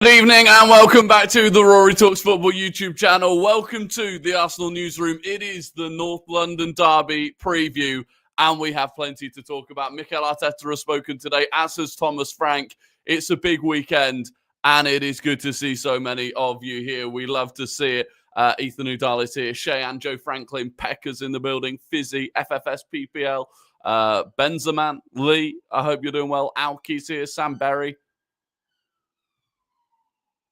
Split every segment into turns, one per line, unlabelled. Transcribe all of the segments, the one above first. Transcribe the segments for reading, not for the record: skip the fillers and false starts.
Good evening and welcome back to the Rory Talks Football YouTube channel. Welcome to the Arsenal newsroom. It is the North London derby preview and we have plenty to talk about. Mikel Arteta has spoken today, as has Thomas Frank. It's a big weekend and it is good to see so many of you here. We love to see it. Ethan Udall is here, Cheyenne, Joe Franklin, Pecker's in the building, Fizzy, FFS, PPL, Benzaman, Lee, I hope you're doing well. Alki's here, Sam Berry.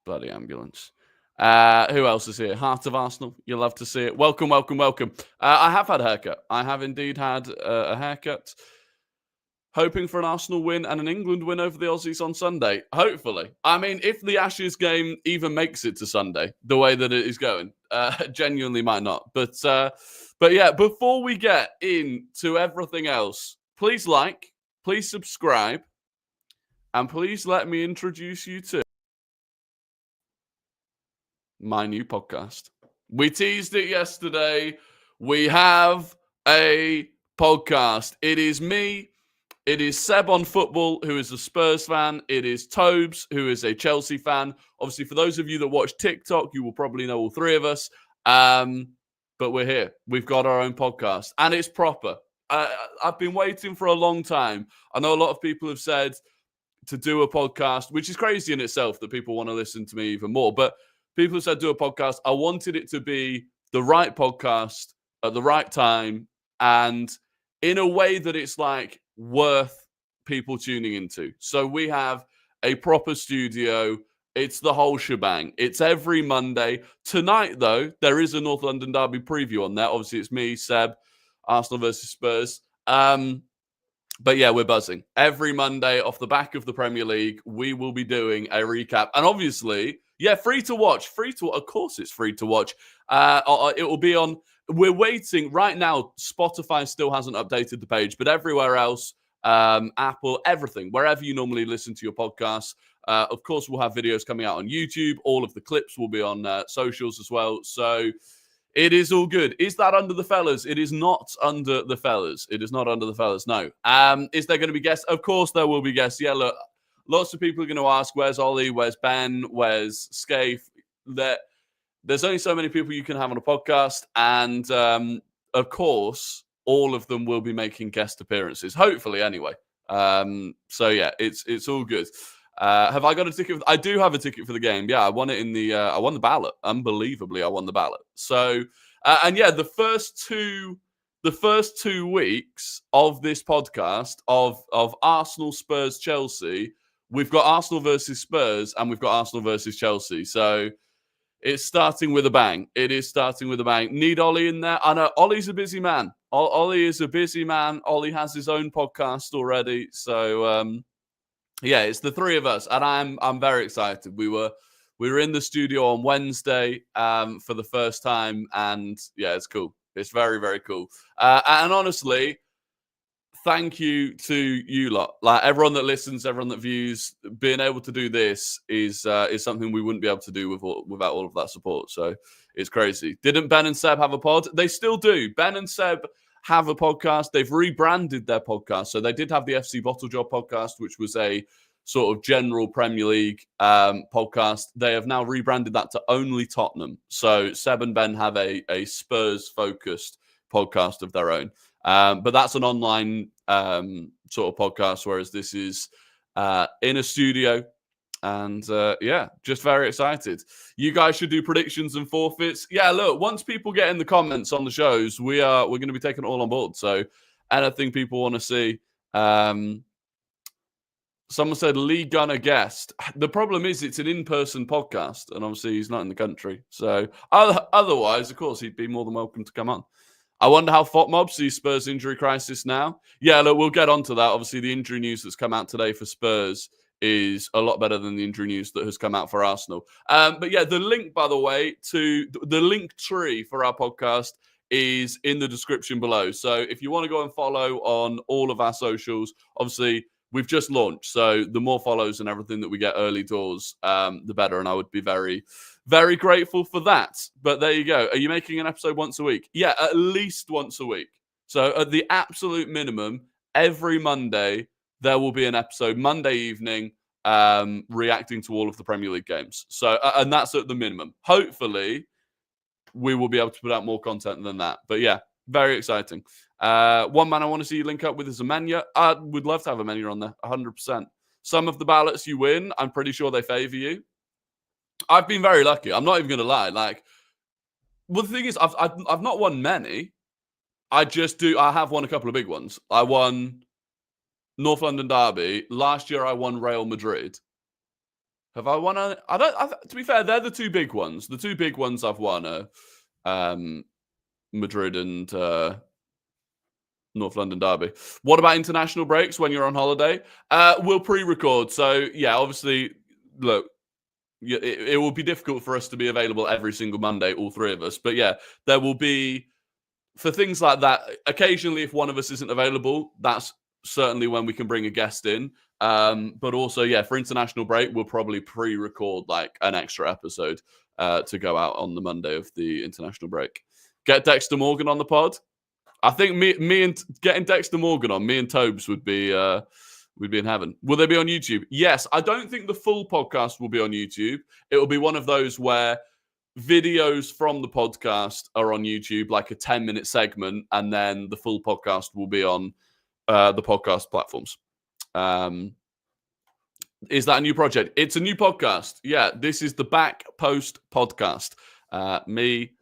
Bloody ambulance. Who else is here? Heart of Arsenal. You love to see it. Welcome, welcome, welcome. I have had a haircut. I have indeed had a haircut. Hoping for an Arsenal win and an England win over the Aussies on Sunday. Hopefully. I mean, if the Ashes game even makes it to Sunday, the way that it is going, genuinely might not. But yeah, before we get into everything else, please like, please subscribe, and please let me introduce you to my new podcast. We teased it yesterday. We have a podcast. It is me. It is Seb on football, who is a Spurs fan. It is Tobes, who is a Chelsea fan. Obviously, for those of you that watch TikTok, you will probably know all three of us. But we're here. We've got our own podcast, and it's proper. I've been waiting for a long time. I know a lot of people have said to do a podcast, which is crazy in itself that people want to listen to me even more. But people said do a podcast. I wanted it to be the right podcast at the right time and in a way that it's like worth people tuning into. So we have a proper studio. It's the whole shebang. It's every Monday. Tonight, though, there is a North London derby preview on there. Obviously, it's me, Seb, Arsenal versus Spurs. But yeah, we're buzzing. Every Monday off the back of the Premier League, we will be doing a recap. And obviously, yeah, free to watch. Of course it's free to watch. It will be on, we're waiting. Right now, Spotify still hasn't updated the page, but everywhere else, Apple, everything, wherever you normally listen to your podcasts. Of course, we'll have videos coming out on YouTube. All of the clips will be on socials as well. So it is all good. Is that under the fellas? It is not under the fellas. It is not under the fellas, no. Is there going to be guests? Of course there will be guests. Yeah, look, lots of people are going to ask, where's Ollie? Where's Ben? Where's Scaife? There's only so many people you can have on a podcast. And, of course, all of them will be making guest appearances. Hopefully, anyway. So, yeah, it's all good. Have I got a ticket? I do have a ticket for the game. Yeah, I won it I won the ballot. Unbelievably, I won the ballot. So, and yeah, the first two weeks of this podcast of Arsenal, Spurs, Chelsea, we've got Arsenal versus Spurs and we've got Arsenal versus Chelsea. So it's starting with a bang. It is starting with a bang. Need Ollie in there? I know Ollie's a busy man. Ollie is a busy man. Ollie has his own podcast already. So, yeah, it's the three of us, and I'm very excited. We were in the studio on Wednesday for the first time, and yeah, it's cool. It's very, very cool. And honestly, thank you to you lot. Like everyone that listens, everyone that views, being able to do this is something we wouldn't be able to do without all of that support. So it's crazy. Didn't Ben and Seb have a pod? They still do. Ben and Seb have a podcast. They've rebranded their podcast. So they did have the FC Bottle Job podcast, which was a sort of general Premier League podcast. They have now rebranded that to only Tottenham. So Seb and Ben have a Spurs-focused podcast of their own. But that's an online sort of podcast, whereas this is in a studio. And yeah, just very excited. You guys should do predictions and forfeits. Yeah, look, once people get in the comments on the shows, we're going to be taking it all on board. So anything people want to see. Someone said Lee Gunner guest. The problem is it's an in-person podcast, and obviously he's not in the country. So otherwise, of course, he'd be more than welcome to come on. I wonder how FOTMob sees Spurs injury crisis now. Yeah, look, we'll get onto that. Obviously, the injury news that's come out today for Spurs is a lot better than the injury news that has come out for Arsenal. But yeah, the link, by the way, to the link tree for our podcast is in the description below. So if you want to go and follow on all of our socials, obviously we've just launched. So the more follows and everything that we get early doors, the better. And I would be very, very grateful for that. But there you go. Are you making an episode once a week? Yeah, at least once a week. So at the absolute minimum, every Monday, there will be an episode Monday evening reacting to all of the Premier League games. So, and that's at the minimum. Hopefully, we will be able to put out more content than that. But yeah, very exciting. One man I want to see you link up with is Amenya. I would love to have Amenya on there, 100%. Some of the ballots you win, I'm pretty sure they favour you. I've been very lucky. I'm not even going to lie. Well, the thing is, I've not won many. I have won a couple of big ones. I won North London Derby. Last year, I won Real Madrid. Have I won? To be fair, they're the two big ones. The two big ones I've won are Madrid and North London Derby. What about international breaks when you're on holiday? We'll pre-record. So, yeah, obviously, look, it will be difficult for us to be available every single Monday, all three of us. But, yeah, there will be, for things like that, occasionally if one of us isn't available, that's certainly when we can bring a guest in. But also, yeah, for international break, we'll probably pre-record like an extra episode to go out on the Monday of the international break. Get Dexter Morgan on the pod. I think me and getting Dexter Morgan on, me and Tobes would be in heaven. Will they be on YouTube? Yes. I don't think the full podcast will be on YouTube. It will be one of those where videos from the podcast are on YouTube, like a 10-minute segment, and then the full podcast will be on the podcast platforms. Is that a new project? It's a new podcast. Yeah, this is the Back Post podcast. Me,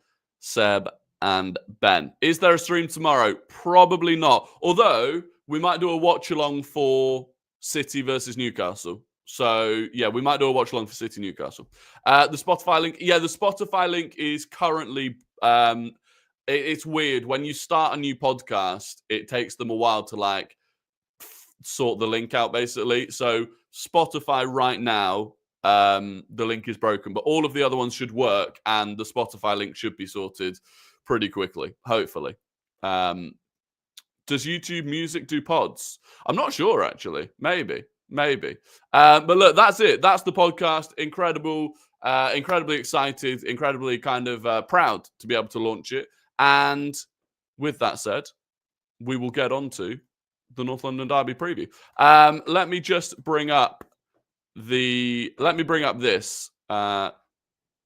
Seb, and Ben. Is there a stream tomorrow? Probably not. Although we might do a watch along for City versus Newcastle. So yeah, we might do a watch along for City Newcastle. The Spotify link. Yeah, the Spotify link is currently. It's weird when you start a new podcast. It takes them a while to sort the link out, basically. So Spotify right now, the link is broken, but all of the other ones should work, and the Spotify link should be sorted pretty quickly, hopefully. Does YouTube Music do pods? I'm not sure, actually. Maybe. But look, that's it. That's the podcast. Incredible, incredibly excited, incredibly kind of proud to be able to launch it. And with that said, we will get on to the North London Derby preview. Let me just bring up this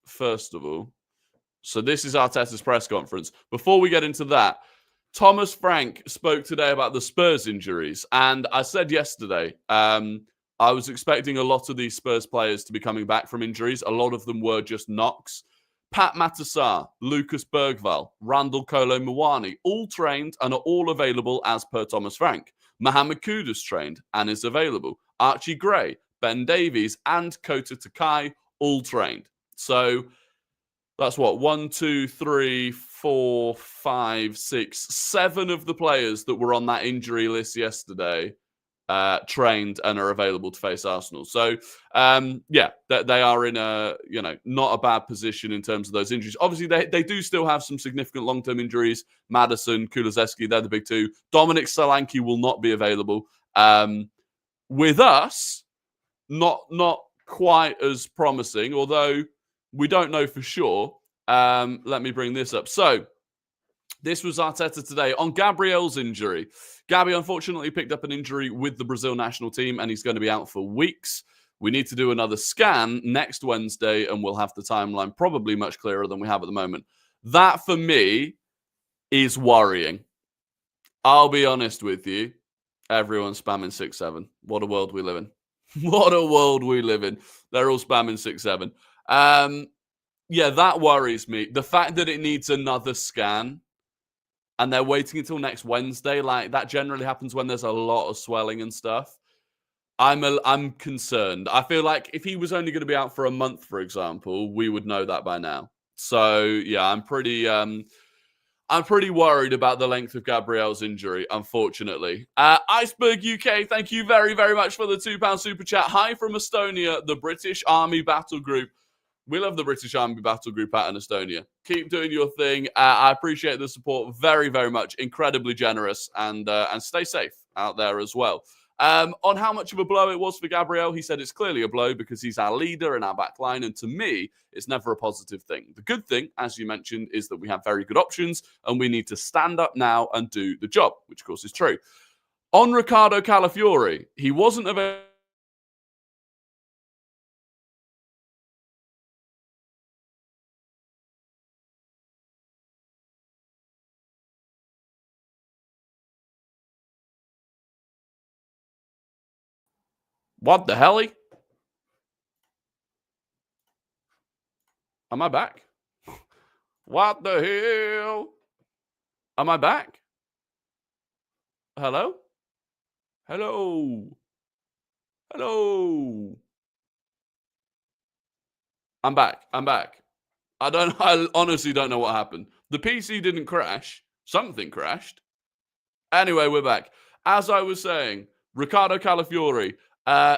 first of all. So this is Arteta's press conference. Before we get into that, Thomas Frank spoke today about the Spurs injuries. And I said yesterday, I was expecting a lot of these Spurs players to be coming back from injuries. A lot of them were just knocks. Pat Matassar, Lucas Bergvall, Randall Kolo Muani, all trained and are all available as per Thomas Frank. Mohamed Kudus trained and is available. Archie Gray, Ben Davies, and Kota Takai all trained. So that's what? 1, 2, 3, 4, 5, 6, 7 of the players that were on that injury list yesterday trained and are available to face Arsenal. So, yeah, they are in not a bad position in terms of those injuries. Obviously, they do still have some significant long-term injuries. Maddison, Kulusevski, they're the big two. Dominic Solanke will not be available. With us, not quite as promising, although we don't know for sure. Let me bring this up. So, this was Arteta today on Gabriel's injury. Gabby unfortunately picked up an injury with the Brazil national team, and he's going to be out for weeks. We need to do another scan next Wednesday, and we'll have the timeline probably much clearer than we have at the moment. That, for me, is worrying. I'll be honest with you. Everyone's spamming 6-7. What a world we live in. What a world we live in. They're all spamming 6-7. Yeah, that worries me. The fact that it needs another scan and they're waiting until next Wednesday, that generally happens when there's a lot of swelling and stuff. I'm concerned. I feel like if he was only going to be out for a month, for example, we would know that by now. So yeah, I'm pretty worried about the length of Gabriel's injury, unfortunately. Iceberg UK, thank you very, very much for the £2 super chat. Hi from Estonia, the British Army Battle Group. We love the British Army Battle Group out in Estonia. Keep doing your thing. I appreciate the support very, very much. Incredibly generous, and stay safe out there as well. On how much of a blow it was for Gabriel, he said it's clearly a blow because he's our leader in our back line, and to me, it's never a positive thing. The good thing, as you mentioned, is that we have very good options, and we need to stand up now and do the job, which of course is true. On Ricardo Calafiori, he wasn't available What the hell? Am I back? What the hell? Am I back? Hello? Hello? Hello? I'm back. I honestly don't know what happened. The PC didn't crash. Something crashed. Anyway, we're back. As I was saying, Riccardo Calafiori,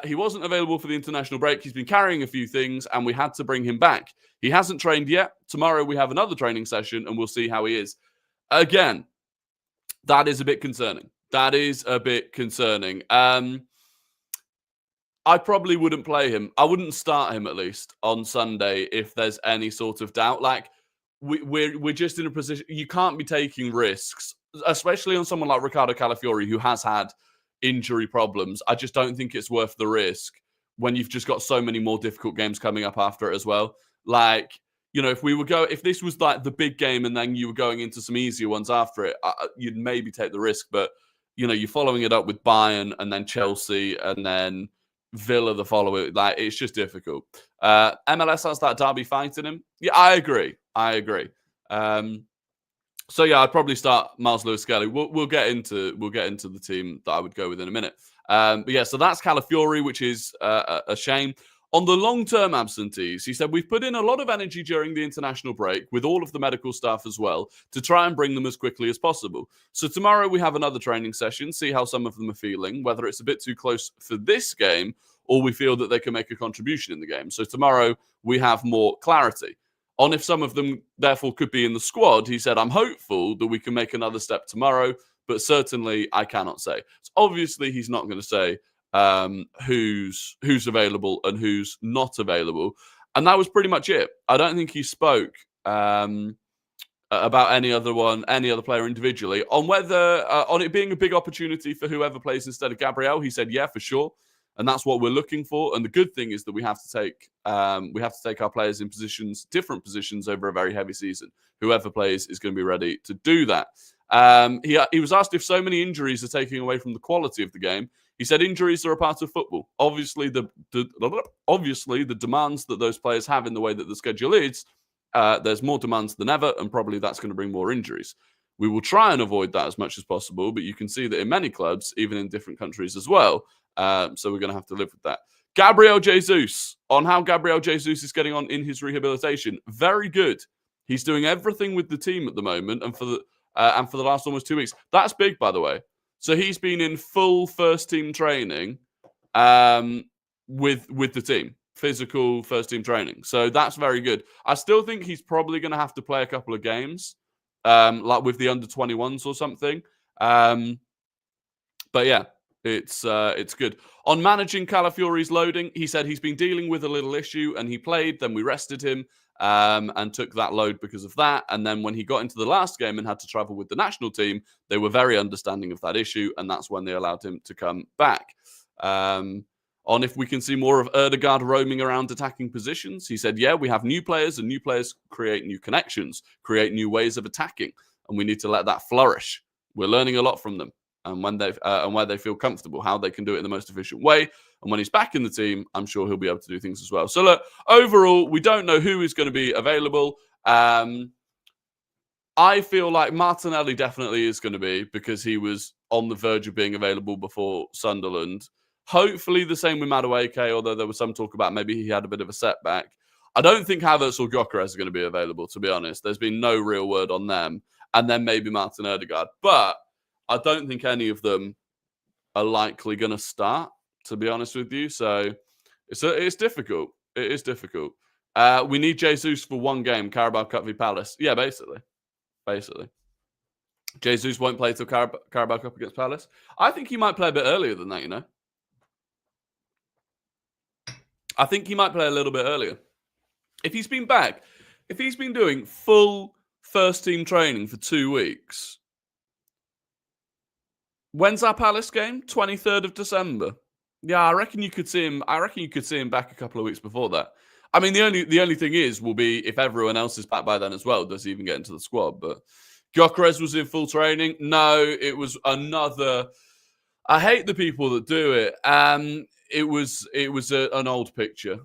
he wasn't available for the international break. He's been carrying a few things, and we had to bring him back. He hasn't trained yet. Tomorrow we have another training session, and we'll see how he is. Again, that is a bit concerning. I probably wouldn't play him. I wouldn't start him, at least, on Sunday if there's any sort of doubt. Like, we're just in a position... You can't be taking risks, especially on someone like Riccardo Calafiori, who has had injury problems. I just don't think it's worth the risk when you've just got so many more difficult games coming up after it as well. Like, you know, if this was like the big game and then you were going into some easier ones after it, you'd maybe take the risk. But, you know, you're following it up with Bayern and then Chelsea and then Villa the following. Like, it's just difficult. MLS has that derby fight in him. Yeah, I agree. So yeah, I'd probably start Miles Lewis-Skelly. We'll get into the team that I would go with in a minute. But yeah, so that's Calafiori, which is a shame. On the long-term absentees, he said, we've put in a lot of energy during the international break with all of the medical staff as well to try and bring them as quickly as possible. So tomorrow we have another training session, see how some of them are feeling, whether it's a bit too close for this game or we feel that they can make a contribution in the game. So tomorrow we have more clarity on if some of them therefore could be in the squad. He said, I'm hopeful that we can make another step tomorrow, but certainly I cannot say. So obviously he's not going to say who's available and who's not available. And that was pretty much it. I don't think he spoke about any other player individually. On whether, on it being a big opportunity for whoever plays instead of Gabriel, he said, yeah, for sure. And that's what we're looking for. And the good thing is that we have to take our players in different positions over a very heavy season. Whoever plays is going to be ready to do that. He was asked if so many injuries are taking away from the quality of the game. He said injuries are a part of football. Obviously, the demands that those players have in the way that the schedule is, there's more demands than ever, and probably that's going to bring more injuries. We will try and avoid that as much as possible, but you can see that in many clubs, even in different countries as well. So we're going to have to live with that. Gabriel Jesus, on how Gabriel Jesus is getting on in his rehabilitation. Very good. He's doing everything with the team at the moment, and for the last almost 2 weeks. That's big, by the way. So he's been in full first-team training with the team. Physical first-team training. So that's very good. I still think he's probably going to have to play a couple of games, like with the under-21s or something. But yeah, it's good. On managing Calafiori's loading, he said he's been dealing with a little issue and he played, then we rested him and took that load because of that. And then when he got into the last game and had to travel with the national team, they were very understanding of that issue, and that's when they allowed him to come back. On if we can see more of Ødegaard roaming around attacking positions, he said, yeah, we have new players, and new players create new connections, create new ways of attacking, and we need to let that flourish. We're learning a lot from them, and where they feel comfortable, how they can do it in the most efficient way. And when he's back in the team, I'm sure he'll be able to do things as well. So look, overall, we don't know who is going to be available. I feel like Martinelli definitely is going to be, because he was on the verge of being available before Sunderland. Hopefully the same with Madueke, although there was some talk about maybe he had a bit of a setback. I don't think Havertz or Gyökeres are going to be available, to be honest. There's been no real word on them. And then maybe Martin Ødegaard. But I don't think any of them are likely going to start, to be honest with you. So it's difficult. It is difficult. We need Jesus for one game, Carabao Cup v Palace. Yeah, basically. Jesus won't play till Carabao Cup against Palace. I think he might play a bit earlier than that, you know. I think he might play a little bit earlier. If he's been back, if he's been doing full first-team training for 2 weeks, when's our Palace game? 23rd of December. Yeah, I reckon you could see him. I reckon you could see him back a couple of weeks before that. I mean, the only thing will be if everyone else is back by then as well. Does he even get into the squad? But Gyökeres was in full training. No, it was another. I hate the people that do it. it was an old picture.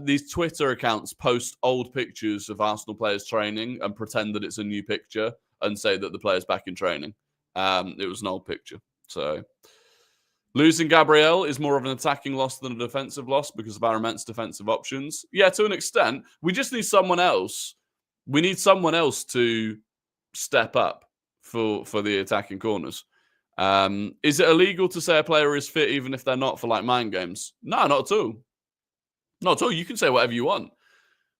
These Twitter accounts post old pictures of Arsenal players training and pretend that it's a new picture and say that the player's back in training. It was an old picture. So losing Gabriel is more of an attacking loss than a defensive loss because of our immense defensive options. Yeah, to an extent. We just need someone else. We need someone else to step up for the attacking corners. Is it illegal to say a player is fit even if they're not for like mind games? No, not at all. Not at all. You can say whatever you want.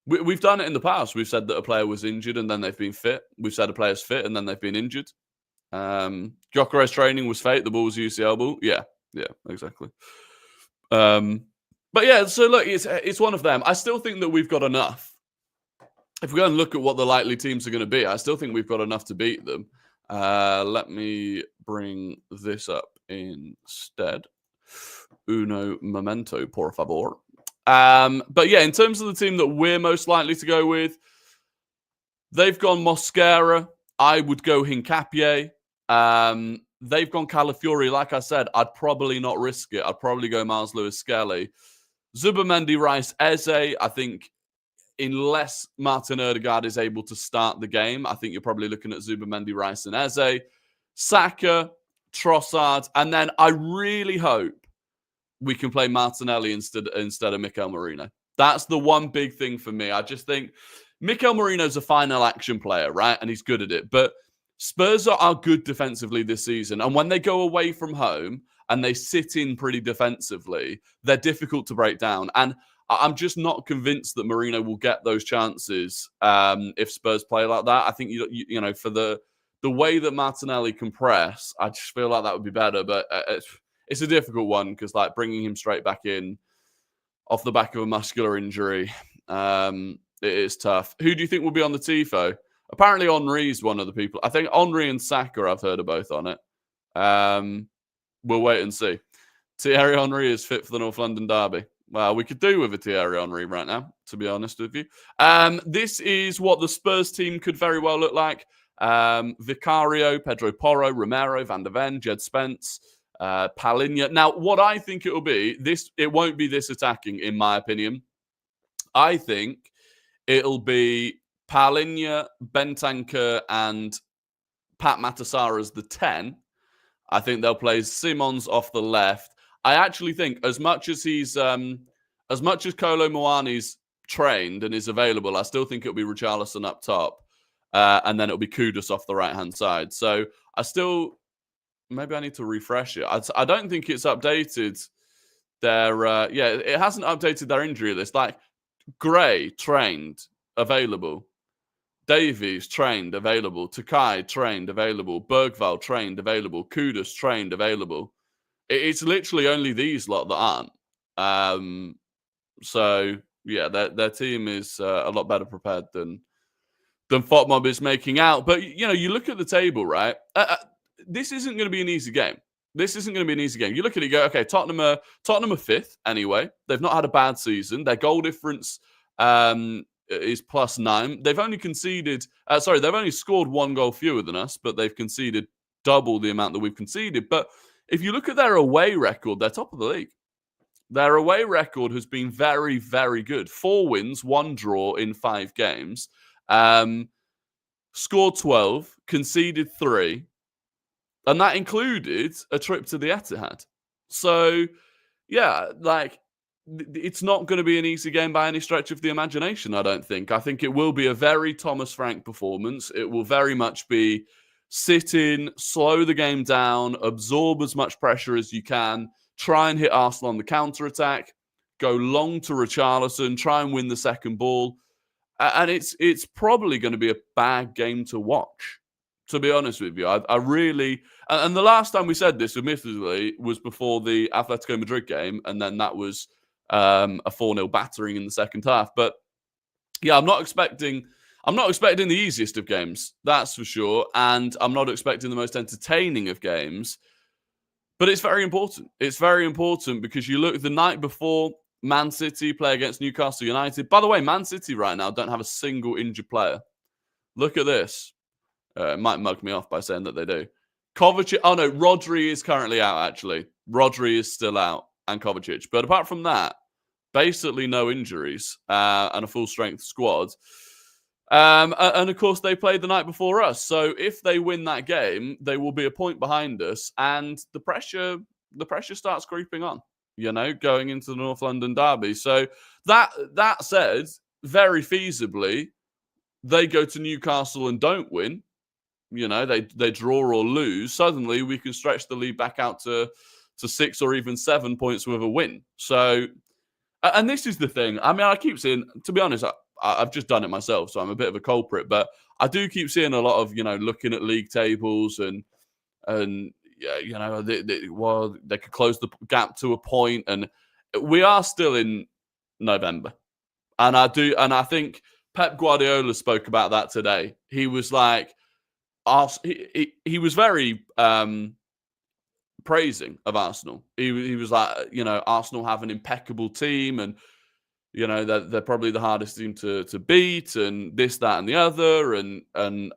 We've done it in the past. We've said that a player was injured and then they've been fit. We've said a player's fit and then they've been injured. Gyökeres training was fake. The ball was UCL ball. Yeah, exactly. But yeah, so look, it's one of them. I still think that we've got enough. If we go and look at what the likely teams are going to be, I still think we've got enough to beat them. Let me bring this up instead. Uno momento, por favor. But yeah, in terms of the team that we're most likely to go with, they've gone Mosquera. I would go Hincapié. They've gone Calafiori. Like I said, I'd probably not risk it. I'd probably go Miles Lewis-Skelly. Zubimendi, Rice, Eze. I think unless Martin Ødegaard is able to start the game, I think you're probably looking at Zubimendi, Rice, and Eze. Saka, Trossard, and then I really hope we can play Martinelli instead of Mikel Merino. That's the one big thing for me. I just think Mikel Merino's a final action player, right? And he's good at it. But Spurs are good defensively this season. And when they go away from home and they sit in pretty defensively, they're difficult to break down. And I'm just not convinced that Merino will get those chances if Spurs play like that. I think, you know, for the way that Martinelli can press, I just feel like that would be better. But it's a difficult one because, like, bringing him straight back in off the back of a muscular injury, it is tough. Who do you think will be on the TIFO? Apparently, Henry's one of the people. I think Henry and Saka, I've heard are both on it. We'll wait and see. Thierry Henry is fit for the North London derby. Well, we could do with a Thierry Henry right now, to be honest with you. This is what the Spurs team could very well look like. Vicario, Pedro Porro, Romero, Van der Ven, Jed Spence, Palinha. Now, what I think it will be, it won't be this attacking, in my opinion. I think it'll be Palinha, Bentancur, and Pat Matasar as the 10. I think they'll play Simons off the left. I actually think as much as Kolo Muani's trained and is available, I still think it'll be Richarlison up top. And then it'll be Kudus off the right-hand side. So maybe I need to refresh it. I don't think it's updated it hasn't updated their injury list. Like, Gray, trained, available. Davies, trained, available. Takai, trained, available. Bergvall, trained, available. Kudus, trained, available. It's literally only these lot that aren't. So, yeah, their team is a lot better prepared than FOTMob is making out. But, you know, you look at the table, right? This isn't going to be an easy game. You look at it, you go, okay, Tottenham are fifth anyway. They've not had a bad season. Their goal difference is +9. They've only scored one goal fewer than us, but they've conceded double the amount that we've conceded. But if you look at their away record, they're top of the league. Their away record has been very, very good. 4 wins, 1 draw in 5 games. Scored 12, conceded 3, and that included a trip to the Etihad. So, yeah, like, it's not going to be an easy game by any stretch of the imagination, I don't think. I think it will be a very Thomas Frank performance. It will very much be sit in, slow the game down, absorb as much pressure as you can, try and hit Arsenal on the counter-attack, go long to Richarlison, try and win the second ball. And it's probably going to be a bad game to watch, to be honest with you. I really... And the last time we said this, admittedly, was before the Atletico Madrid game, and then that was a 4-0 battering in the second half. But, yeah, I'm not expecting the easiest of games, that's for sure. And I'm not expecting the most entertaining of games. But it's very important. It's very important because you look the night before... Man City play against Newcastle United. By the way, Man City right now don't have a single injured player. Look at this. It might mug me off by saying that they do. Kovacic. Oh, no. Rodri is currently out, actually. Rodri is still out. and Kovacic. But apart from that, basically no injuries and a full-strength squad. And of course, they played the night before us. So if they win that game, they will be a point behind us, and the pressure starts creeping on. Going into the North London derby. So that said, very feasibly, they go to Newcastle and don't win. They draw or lose. Suddenly, we can stretch the lead back out to 6 or even 7 points with a win. So, and this is the thing. I mean, I keep seeing, to be honest, I've just done it myself, so I'm a bit of a culprit. But I do keep seeing a lot of, looking at league tables and they could close the gap to a point, and we are still in November. And I think Pep Guardiola spoke about that today. He was like, he was very praising of Arsenal. He was like, Arsenal have an impeccable team, and they're probably the hardest team to beat, and this, that, and the other, and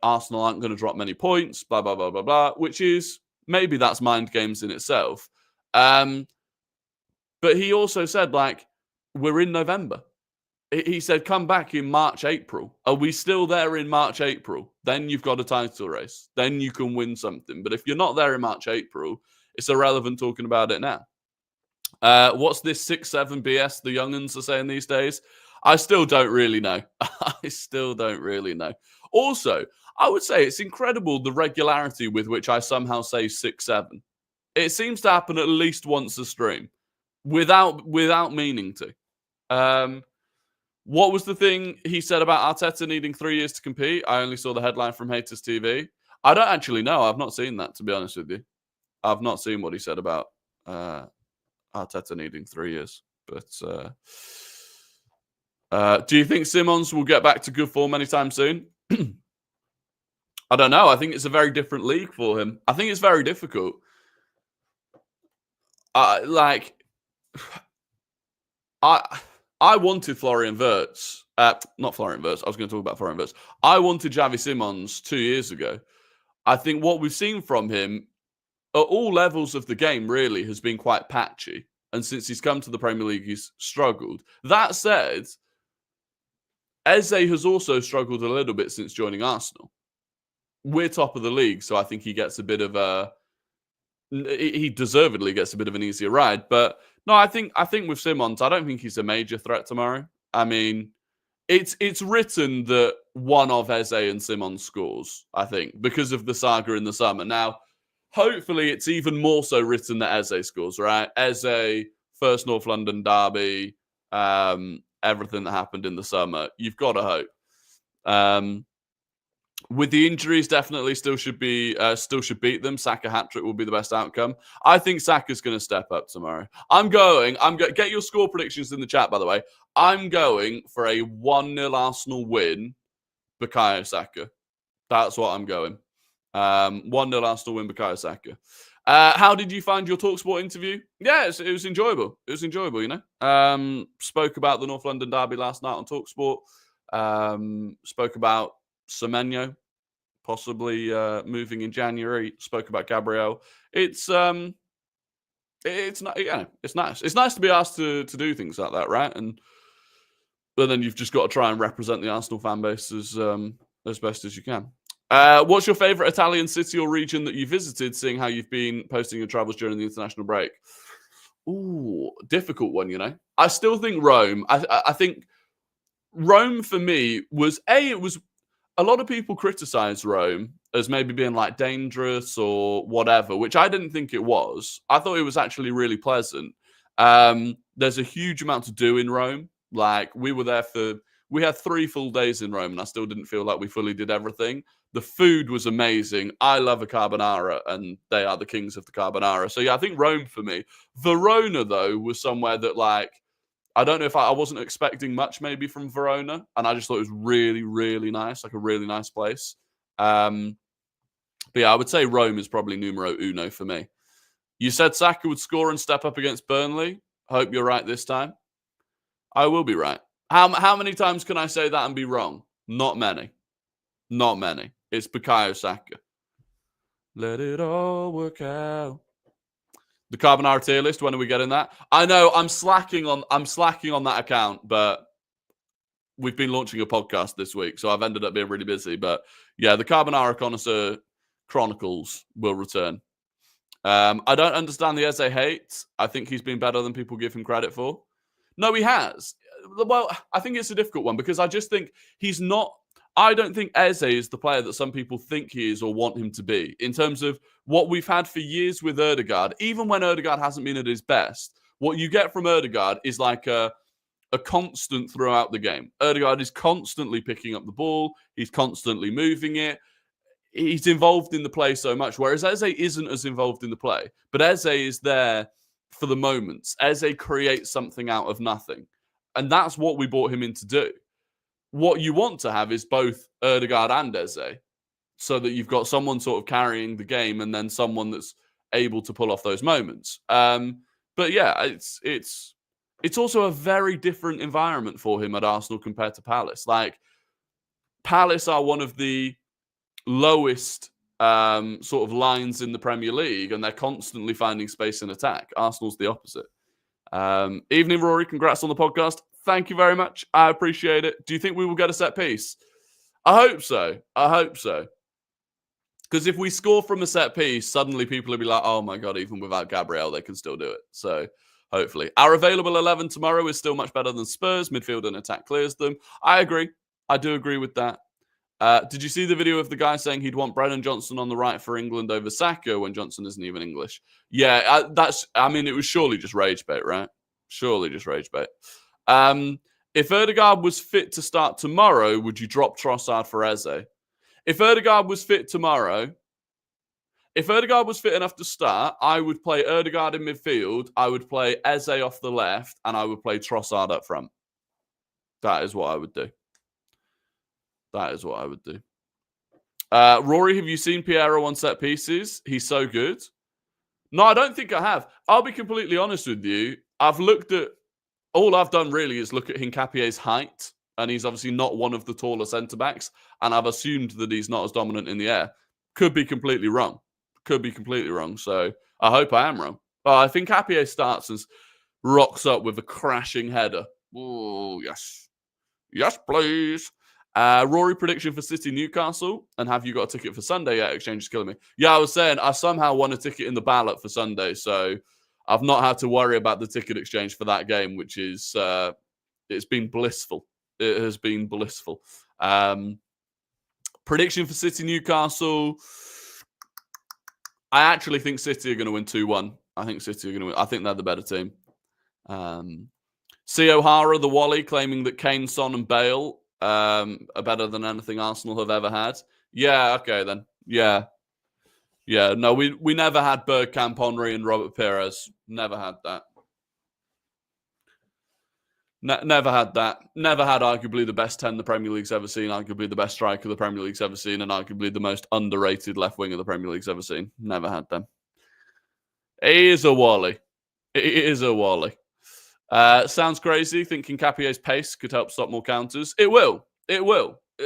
Arsenal aren't going to drop many points, blah, blah, blah, blah, blah, which is, maybe that's mind games in itself. But he also said, like, we're in November. He said, come back in March, April. Are we still there in March, April? Then you've got a title race. Then you can win something. But if you're not there in March, April, it's irrelevant talking about it now. What's this 6-7 BS the young'uns are saying these days? I still don't really know. I still don't really know. Also, I would say it's incredible the regularity with which I somehow say 6-7. It seems to happen at least once a stream without meaning to. What was the thing he said about Arteta needing 3 years to compete? I only saw the headline from Haters TV. I don't actually know. I've not seen that, to be honest with you. I've not seen what he said about Arteta needing 3 years. But do you think Simons will get back to good form anytime soon? I don't know. I think it's a very different league for him. I think it's very difficult. I wanted Florian Wirtz. Not Florian Wirtz. I was going to talk about Florian Wirtz. I wanted Xavi Simons 2 years ago. I think what we've seen from him at all levels of the game really has been quite patchy. And since he's come to the Premier League, he's struggled. That said, Eze has also struggled a little bit since joining Arsenal. We're top of the league, so I think he gets a bit of a... He deservedly gets a bit of an easier ride. But no, I think with Simons, I don't think he's a major threat tomorrow. I mean, it's written that one of Eze and Simons scores, I think, because of the saga in the summer. Now, hopefully it's even more so written that Eze scores, right? Eze, first North London derby, everything that happened in the summer. You've got to hope. With the injuries, definitely still should beat them. Saka hat-trick will be the best outcome. I think Saka's going to step up tomorrow. Get your score predictions in the chat, by the way. I'm going for a 1-0 Arsenal win, Bukayo Saka. That's what I'm going. 1-0 Arsenal win, Bukayo Saka. How did you find your TalkSport interview? Yeah, it was enjoyable. It was enjoyable, Spoke about the North London derby last night on TalkSport. Spoke about Semenyo possibly moving in January. Spoke about Gabriel. It's nice. It's nice to be asked to do things like that, right? But then you've just got to try and represent the Arsenal fan base as best as you can. What's your favourite Italian city or region that you visited, seeing how you've been posting your travels during the international break? Ooh, difficult one, I still think Rome. I think Rome for me was, it was, a lot of people criticize Rome as maybe being like dangerous or whatever, which I didn't think it was. I thought it was actually really pleasant. There's a huge amount to do in Rome. Like, we had 3 full days in Rome and I still didn't feel like we fully did everything. The food was amazing. I love a carbonara and they are the kings of the carbonara. So yeah, I think Rome for me. Verona though was somewhere that, like, I don't know if I wasn't expecting much maybe from Verona, and I just thought it was really, really nice, like a really nice place. But yeah, I would say Rome is probably numero uno for me. You said Saka would score and step up against Burnley. Hope you're right this time. I will be right. How many times can I say that and be wrong? Not many. Not many. It's Bukayo Saka. Let it all work out. The carbonara tier list, when are we getting that? I know I'm slacking on that account, but we've been launching a podcast this week, so I've ended up being really busy. But yeah, the Carbonara Connoisseur Chronicles will return. I don't understand the Eze hate. I think he's been better than people give him credit for. No, he has. Well, I think it's a difficult one because I just think he's not. I don't think Eze is the player that some people think he is or want him to be. In terms of what we've had for years with Ødegaard, even when Ødegaard hasn't been at his best, what you get from Ødegaard is like a constant throughout the game. Ødegaard is constantly picking up the ball. He's constantly moving it. He's involved in the play so much, whereas Eze isn't as involved in the play. But Eze is there for the moments. Eze creates something out of nothing. And that's what we brought him in to do. What you want to have is both Ødegaard and Eze, so that you've got someone sort of carrying the game and then someone that's able to pull off those moments. But yeah, it's also a very different environment for him at Arsenal compared to Palace. Like, Palace are one of the lowest sort of lines in the Premier League, and they're constantly finding space in attack. Arsenal's the opposite. Evening, Rory. Congrats on the podcast. Thank you very much. I appreciate it. Do you think we will get a set piece? I hope so. Because if we score from a set piece, suddenly people will be like, oh my God, even without Gabriel, they can still do it. So hopefully. Our available 11 tomorrow is still much better than Spurs. Midfield and attack clears them. I agree. I do agree with that. Did you see the video of the guy saying he'd want Brennan Johnson on the right for England over Saka when Johnson isn't even English? Yeah, it was surely just rage bait, right? Surely just rage bait. If Ødegaard was fit to start tomorrow, would you drop Trossard for Eze? If Ødegaard was fit tomorrow, if Ødegaard was fit enough to start, I would play Ødegaard in midfield, I would play Eze off the left, and I would play Trossard up front. That is what I would do. Rory, have you seen Piero on set pieces? He's so good. No, I don't think I have. I'll be completely honest with you. All I've done really is look at Hincapie's height, and he's obviously not one of the taller centre-backs, and I've assumed that he's not as dominant in the air. Could be completely wrong. So I hope I am wrong. I think Hincapie starts and rocks up with a crashing header. Oh, yes. Yes, please. Rory, prediction for City Newcastle, and have you got a ticket for Sunday yet? Exchange is killing me. Yeah, I was saying I somehow won a ticket in the ballot for Sunday, so I've not had to worry about the ticket exchange for that game, which is it's been blissful. It has been blissful. Prediction for City Newcastle. I actually think City are going to win 2-1. I think City are going to win. I think they're the better team. C. O'Hara, the Wally, claiming that Kane, Son, and Bale are better than anything Arsenal have ever had. Yeah, okay then. Yeah. No, we never had Bergkamp, Henry, and Robert Pires. Never had that. Never had that. Never had arguably the best 10 the Premier League's ever seen, arguably the best striker the Premier League's ever seen, and arguably the most underrated left winger the Premier League's ever seen. Never had them. It is a Wally. Sounds crazy. Thinking Hincapie's pace could help stop more counters. It will.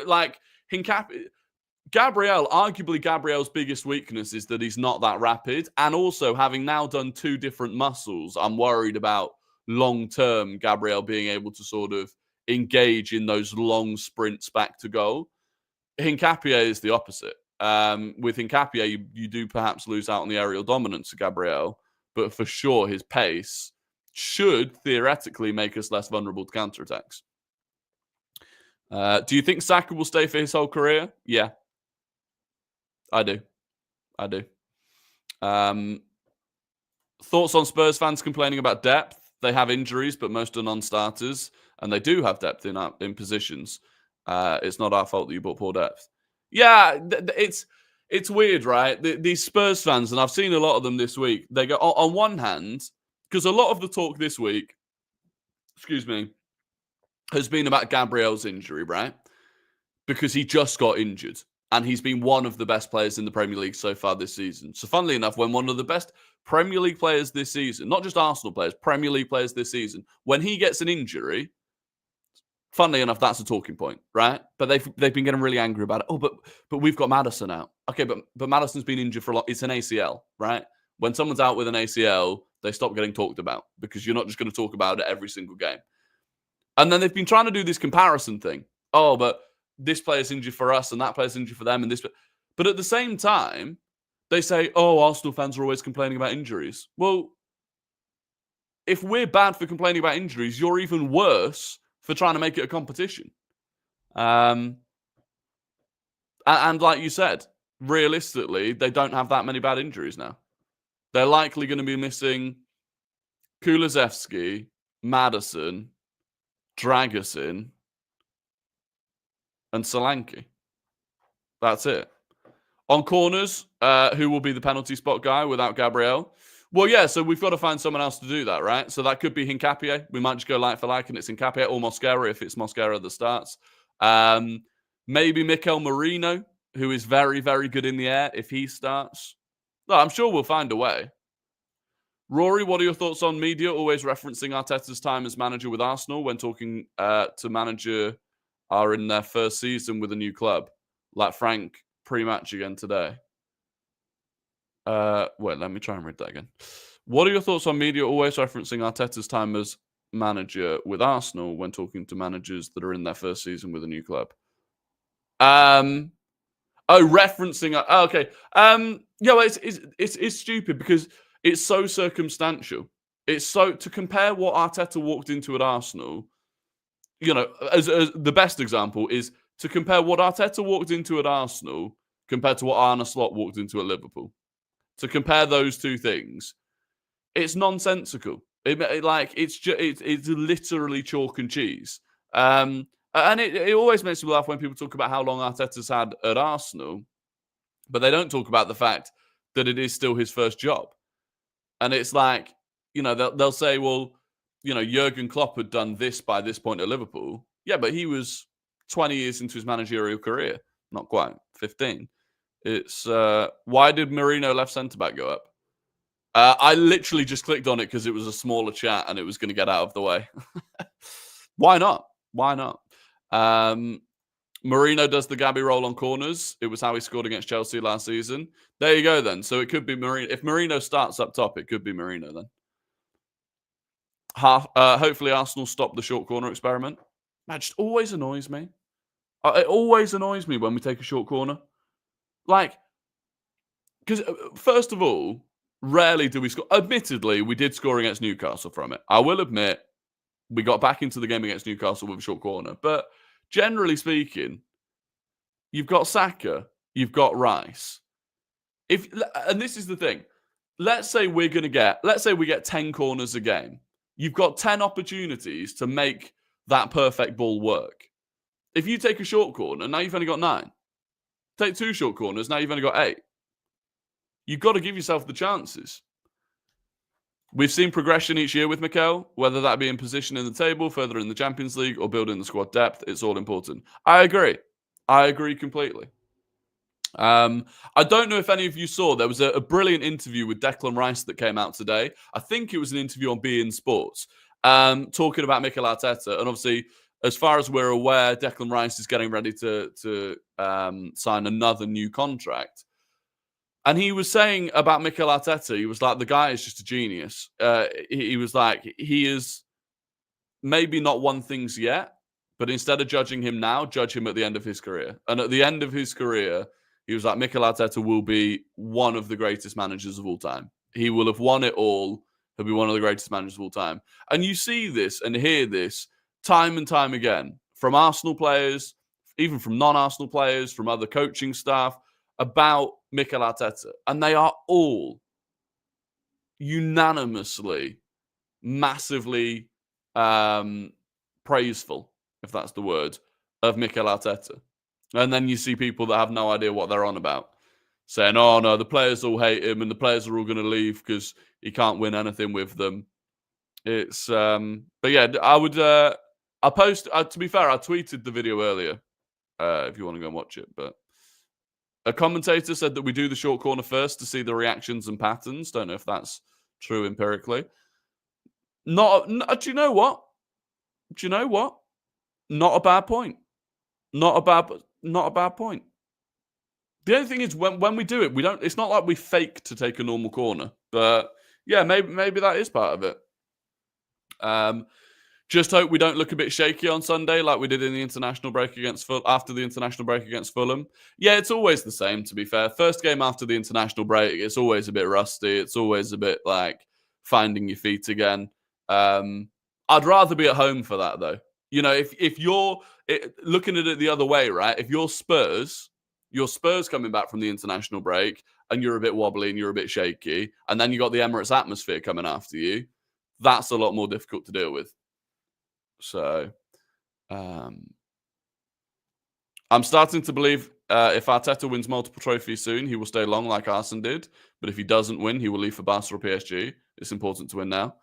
Like, arguably Gabriel's biggest weakness is that he's not that rapid. And also, having now done two different muscles, I'm worried about long-term Gabriel being able to sort of engage in those long sprints back to goal. Hincapie is the opposite. With Hincapie, you do perhaps lose out on the aerial dominance of Gabriel, but for sure his pace should theoretically make us less vulnerable to counterattacks. Do you think Saka will stay for his whole career? Yeah. I do. Thoughts on Spurs fans complaining about depth? They have injuries, but most are non-starters, and they do have depth in positions. It's not our fault that you bought poor depth. Yeah, it's weird, right? These Spurs fans, and I've seen a lot of them this week, they go, on one hand, because a lot of the talk this week, has been about Gabriel's injury, right? Because he just got injured. And he's been one of the best players in the Premier League so far this season. So funnily enough, when one of the best Premier League players this season, not just Arsenal players, Premier League players this season, when he gets an injury, funnily enough, that's a talking point, right? But they've been getting really angry about it. Oh, but we've got Maddison out. Okay, but Maddison's been injured for a lot. It's an ACL, right? When someone's out with an ACL, they stop getting talked about because you're not just going to talk about it every single game. And then they've been trying to do this comparison thing. Oh, but this player's injured for us and that player's injured for them. But at the same time, they say, oh, Arsenal fans are always complaining about injuries. Well, if we're bad for complaining about injuries, you're even worse for trying to make it a competition. And like you said, realistically, they don't have that many bad injuries now. They're likely going to be missing Kulusevski, Maddison, Dragusin, and Solanke. That's it. On corners, who will be the penalty spot guy without Gabriel? Well, yeah, so we've got to find someone else to do that, right? So that could be Hincapié. We might just go like for like, and it's Hincapié or Mosquera if it's Mosquera that starts. Maybe Mikel Merino, who is very, very good in the air, if he starts. No, I'm sure we'll find a way. Rory, what are your thoughts on media always referencing Arteta's time as manager with Arsenal when talking to manager are in their first season with a new club? Like Frank pre-match again today. Wait, let me try and read that again. What are your thoughts on media always referencing Arteta's time as manager with Arsenal when talking to managers that are in their first season with a new club? Referencing. Okay. Yeah, well, it's stupid because it's so circumstantial. It's so to compare what Arteta walked into at Arsenal. You know, as the best example is to compare what Arteta walked into at Arsenal compared to what Arne Slot walked into at Liverpool. To compare those two things, it's nonsensical. It's literally chalk and cheese. And it always makes me laugh when people talk about how long Arteta's had at Arsenal, but they don't talk about the fact that it is still his first job. And it's like, you know, they'll say, well, you know, Jurgen Klopp had done this by this point at Liverpool. Yeah, but he was 20 years into his managerial career. Not quite, 15. It's why did Merino left centre-back go up? I literally just clicked on it because it was a smaller chat and it was going to get out of the way. Why not? Why not? Merino does the Gabby roll on corners. It was how he scored against Chelsea last season. There you go then. So it could be Merino. If Merino starts up top, it could be Merino then. Hopefully Arsenal stop the short corner experiment. That just always annoys me. It always annoys me when we take a short corner. Like, because first of all, rarely do we score. Admittedly, we did score against Newcastle from it. I will admit, we got back into the game against Newcastle with a short corner. But generally speaking, you've got Saka, you've got Rice. And this is the thing. Let's say we get 10 corners a game. You've got 10 opportunities to make that perfect ball work. If you take a short corner, now you've only got 9. Take 2 short corners, now you've only got 8. You've got to give yourself the chances. We've seen progression each year with Mikel, whether that be in position in the table, further in the Champions League, or building the squad depth. It's all important. I agree completely. I don't know if any of you saw, there was a brilliant interview with Declan Rice that came out today. I think it was an interview on beIN Sports, talking about Mikel Arteta. And obviously, as far as we're aware, Declan Rice is getting ready to sign another new contract. And he was saying about Mikel Arteta, he was like, the guy is just a genius. He was like, he is maybe not won things yet, but instead of judging him now, judge him at the end of his career. And at the end of his career, he was like, Mikel Arteta will be one of the greatest managers of all time. He will have won it all. He'll be one of the greatest managers of all time. And you see this and hear this time and time again from Arsenal players, even from non-Arsenal players, from other coaching staff, about Mikel Arteta. And they are all unanimously, massively praiseful, if that's the word, of Mikel Arteta. And then you see people that have no idea what they're on about, saying, oh, no, the players all hate him and the players are all going to leave because he can't win anything with them. It's, but yeah, I would, I'll post, to be fair, I tweeted the video earlier, if you want to go and watch it, but a commentator said that we do the short corner first to see the reactions and patterns. Don't know if that's true empirically. Do you know what? Not a bad point. Not a bad point. The only thing is when we do it, it's not like we fake to take a normal corner. But yeah, maybe that is part of it. Just hope we don't look a bit shaky on Sunday like we did in the international break after the international break against Fulham. Yeah, it's always the same, to be fair. First game after the international break, it's always a bit rusty. It's always a bit like finding your feet again. I'd rather be at home for that, though. You know, if you're looking at it the other way, right? If you're Spurs coming back from the international break and you're a bit wobbly and you're a bit shaky, and then you got the Emirates atmosphere coming after you, that's a lot more difficult to deal with. So, I'm starting to believe if Arteta wins multiple trophies soon, he will stay long like Arsene did. But if he doesn't win, he will leave for Barca or PSG. It's important to win now.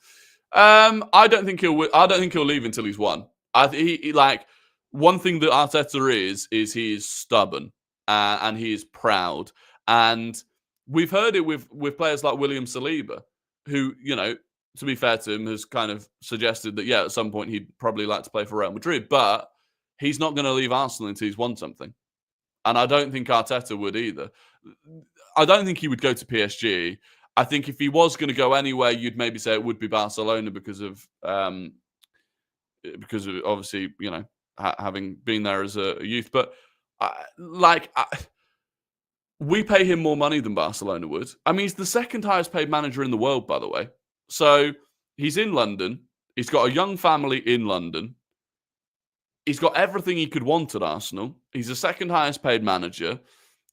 I don't think he'll leave until he's won. He like one thing that Arteta is he's stubborn and he is proud. And we've heard it with players like William Saliba, who, you know, to be fair to him, has kind of suggested that, yeah, at some point he'd probably like to play for Real Madrid, but he's not going to leave Arsenal until he's won something. And I don't think Arteta would either. I don't think he would go to PSG. I think if he was going to go anywhere, you'd maybe say it would be Barcelona because of obviously, you know, having been there as a youth. But we pay him more money than Barcelona would. I mean, he's the second highest paid manager in the world, by the way. So he's in London. He's got a young family in London. He's got everything he could want at Arsenal. He's the second highest paid manager.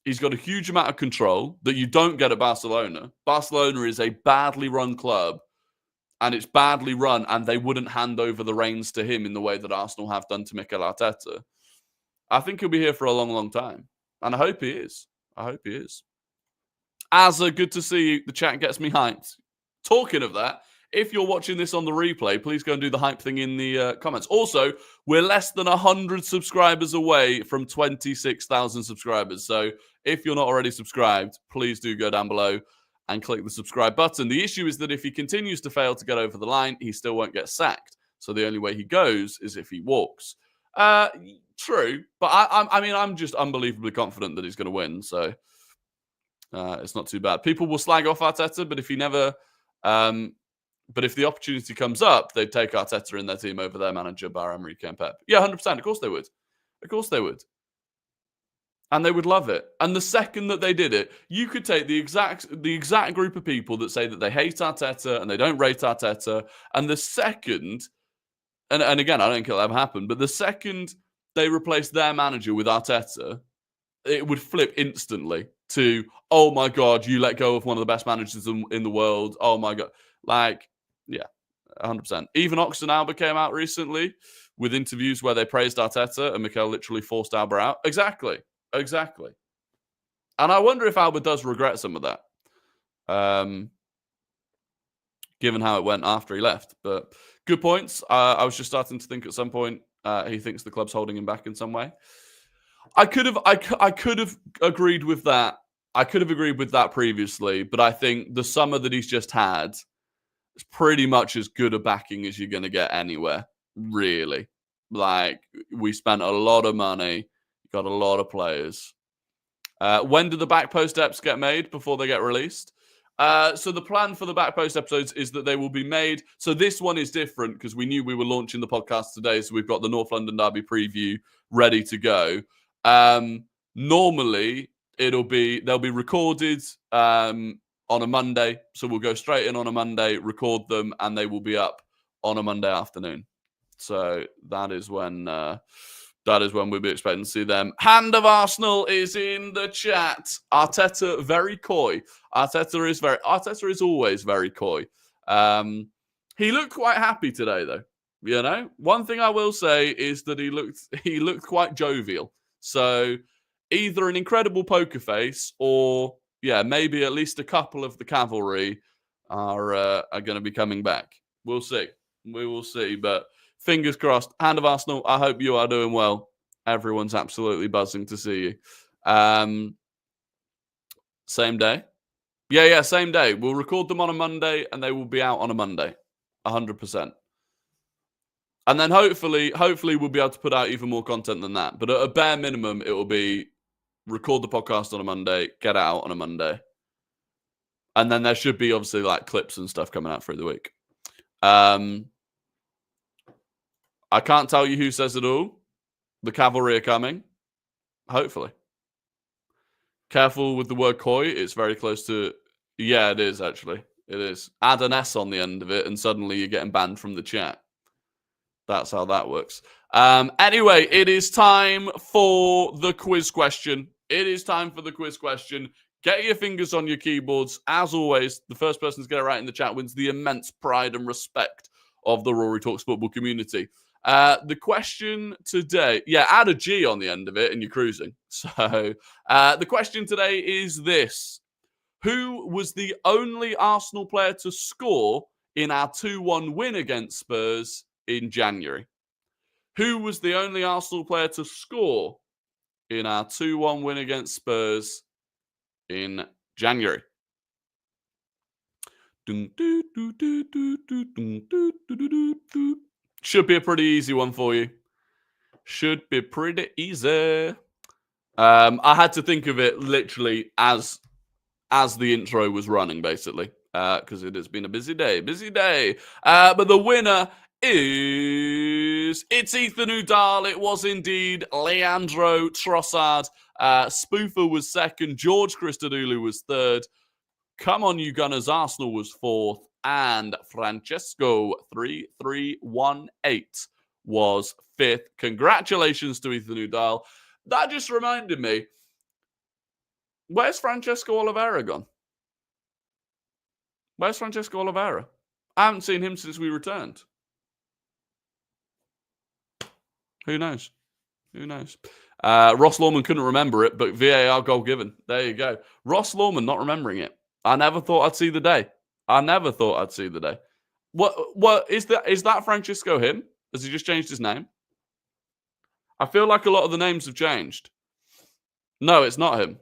He's got a huge amount of control that you don't get at Barcelona. Barcelona is a badly run club, and it's badly run, and they wouldn't hand over the reins to him in the way that Arsenal have done to Mikel Arteta. I think he'll be here for a long, long time, and I hope he is. Azza, good to see you. The chat gets me hyped. Talking of that, if you're watching this on the replay, please go and do the hype thing in the comments. Also, we're less than 100 subscribers away from 26,000 subscribers. So if you're not already subscribed, please do go down below and click the subscribe button. The issue is that if he continues to fail to get over the line, he still won't get sacked. So the only way he goes is if he walks. True, but I mean, I'm just unbelievably confident that he's going to win. So it's not too bad. People will slag off Arteta, but if he never... but if the opportunity comes up, they'd take Arteta in their team over their manager, Enrique and Pep. Yeah, 100%. Of course they would. And they would love it. And the second that they did it, you could take the exact group of people that say that they hate Arteta and they don't rate Arteta, and the second, and again, I don't think it'll ever happen, but the second they replace their manager with Arteta, it would flip instantly to, oh my God, you let go of one of the best managers in the world. Oh my God. Like, yeah, 100%. Even Oxen Alba came out recently with interviews where they praised Arteta and Mikel literally forced Alba out. Exactly. And I wonder if Alba does regret some of that, given how it went after he left. But good points. I was just starting to think at some point he thinks the club's holding him back in some way. I could have agreed with that. I could have agreed with that previously, but I think the summer that he's just had is pretty much as good a backing as you're going to get anywhere, really. Like, we spent a lot of money, got a lot of players. When do the back post eps get made before they get released? So the plan for the back post episodes is that they will be made. So this one is different because we knew we were launching the podcast today. So we've got the North London Derby preview ready to go. Normally they'll be recorded on a Monday. So we'll go straight in on a Monday, record them, and they will be up on a Monday afternoon. So that is when we'll be expecting to see them. Hand of Arsenal is in the chat. Arteta very coy. Arteta is always very coy. He looked quite happy today, though. You know, one thing I will say is that he looked quite jovial. So either an incredible poker face or, yeah, maybe at least a couple of the cavalry are going to be coming back. We'll see. We will see. But fingers crossed. Hand of Arsenal, I hope you are doing well. Everyone's absolutely buzzing to see you. Same day? Yeah, same day. We'll record them on a Monday and they will be out on a Monday. 100%. And then hopefully we'll be able to put out even more content than that. But at a bare minimum, it will be record the podcast on a Monday, get it out on a Monday. And then there should be obviously like clips and stuff coming out through the week. I can't tell you who says it all. The cavalry are coming. Hopefully. Careful with the word koi. It's very close to... Yeah, it is actually. It is. Add an S on the end of it and suddenly you're getting banned from the chat. That's how that works. Anyway, it is time for the quiz question. It is time for the quiz question. Get your fingers on your keyboards. As always, the first person to get it right in the chat wins the immense pride and respect of the Rory Talks Football community. The question today, add a G on the end of it and you're cruising. So the question today is this. Who was the only Arsenal player to score in our 2-1 win against Spurs in January? Who was the only Arsenal player to score in our 2-1 win against Spurs in January? Should be a pretty easy one for you. Should be pretty easy. I had to think of it literally as the intro was running, basically, because it has been a busy day. But the winner is... It's Ethan Udall. It was indeed Leandro Trossard. Spoofer was second. George Christodoulou was third. Come on, you Gunners. Arsenal was fourth. And Francesco 3318 was fifth. Congratulations to Ethan Udall. That just reminded me, where's Francesco Oliveira gone? Where's Francesco Oliveira? I haven't seen him since we returned. Who knows? Ross Lawman couldn't remember it, but VAR goal given. There you go. Ross Lawman not remembering it. I never thought I'd see the day. What is that? Is that Francisco him? Has he just changed his name? I feel like a lot of the names have changed. No, it's not him.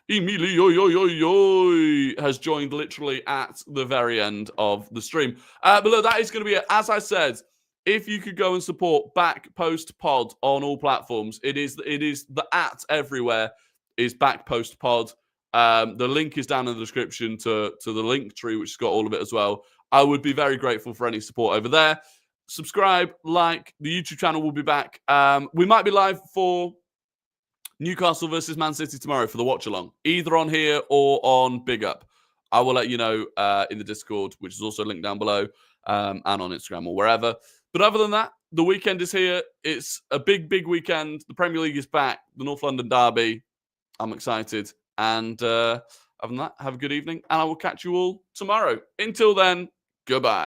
Emilio has joined literally at the very end of the stream. But look, that is going to be it. As I said, if you could go and support Back Post Pod on all platforms, it is the at everywhere is Back Post Pod. The link is down in the description to the link tree, which has got all of it as well. I would be very grateful for any support over there. Subscribe, like, the YouTube channel will be back. We might be live for Newcastle versus Man City tomorrow for the watch along, either on here or on Big Up. I will let you know in the Discord, which is also linked down below, and on Instagram or wherever. But other than that, the weekend is here. It's a big weekend. The Premier League is back. The North London Derby. I'm excited. And other than that, have a good evening, and I will catch you all tomorrow. Until then, goodbye.